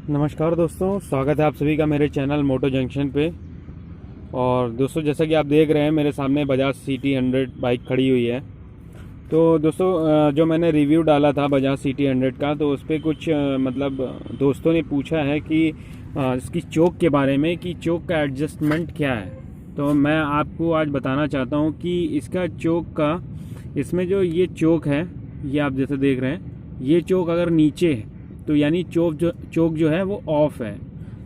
नमस्कार दोस्तों, स्वागत है आप सभी का मेरे चैनल मोटो जंक्शन पे। और दोस्तों, जैसा कि आप देख रहे हैं मेरे सामने बजाज CT 100 बाइक खड़ी हुई है। तो दोस्तों, जो मैंने रिव्यू डाला था बजाज CT 100 का, तो उस पर कुछ दोस्तों ने पूछा है कि इसकी चोक के बारे में, कि चोक का एडजस्टमेंट क्या है। तो मैं आपको आज बताना चाहता हूँ कि इसका चोक का, इसमें जो ये चोक है, ये आप जैसे देख रहे हैं, ये चोक अगर नीचे है तो यानी चोक जो है वो ऑफ है,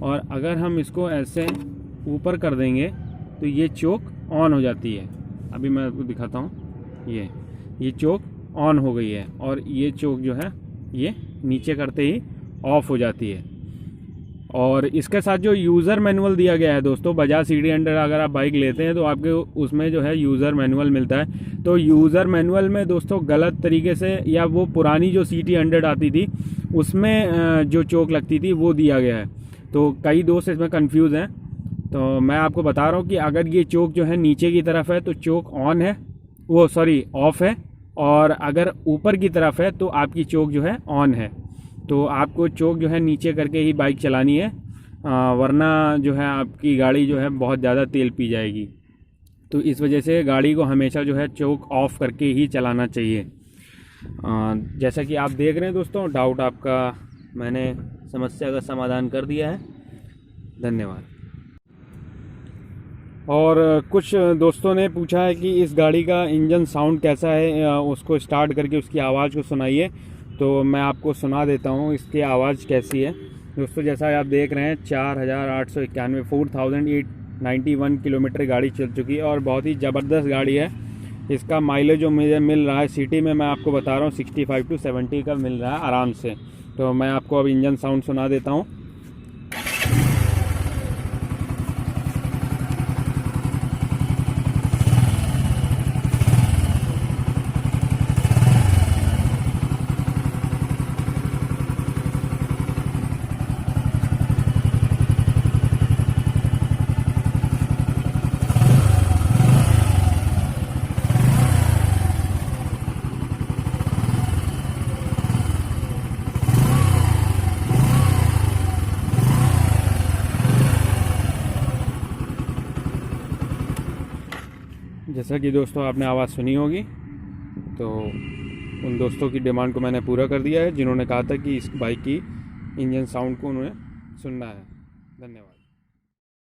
और अगर हम इसको ऐसे ऊपर कर देंगे तो ये चोक ऑन हो जाती है। अभी मैं आपको दिखाता हूँ, ये चोक ऑन हो गई है, और ये चोक जो है ये नीचे करते ही ऑफ हो जाती है। और इसके साथ जो यूज़र मैनुअल दिया गया है दोस्तों, बजाज CT 100 अगर आप बाइक लेते हैं तो आपके उसमें जो है यूज़र मैनुअल मिलता है। तो यूज़र मैनुअल में दोस्तों गलत तरीके से, या वो पुरानी जो CT 100 आती थी उसमें जो चोक लगती थी वो दिया गया है। तो कई दोस्त इसमें कंफ्यूज हैं। तो मैं आपको बता रहा हूँ कि अगर ये चोक जो है नीचे की तरफ है तो चोक ऑन है, वो सॉरी ऑफ है, और अगर ऊपर की तरफ है तो आपकी चोक जो है ऑन है। तो आपको चोक जो है नीचे करके ही बाइक चलानी है, वरना जो है आपकी गाड़ी जो है बहुत ज़्यादा तेल पी जाएगी। तो इस वजह से गाड़ी को हमेशा जो है चोक ऑफ करके ही चलाना चाहिए। जैसा कि आप देख रहे हैं दोस्तों, डाउट आपका मैंने समस्या का समाधान कर दिया है। धन्यवाद। और कुछ दोस्तों ने पूछा है कि इस गाड़ी का इंजन साउंड कैसा है, उसको स्टार्ट करके उसकी आवाज़ को सुनाइए। तो मैं आपको सुना देता हूँ इसकी आवाज़ कैसी है। दोस्तों, जैसा आप देख रहे हैं 4891 4891 किलोमीटर गाड़ी चल चुकी है, और बहुत ही ज़बरदस्त गाड़ी है। इसका माइलेज जो मुझे मिल रहा है सिटी में, मैं आपको बता रहा हूँ 65 से 70 का मिल रहा है आराम से। तो मैं आपको अब इंजन साउंड सुना देता हूँ। जैसा कि दोस्तों आपने आवाज़ सुनी होगी, तो उन दोस्तों की डिमांड को मैंने पूरा कर दिया है जिन्होंने कहा था कि इस बाइक की इंजन साउंड को उन्हें सुनना है। धन्यवाद।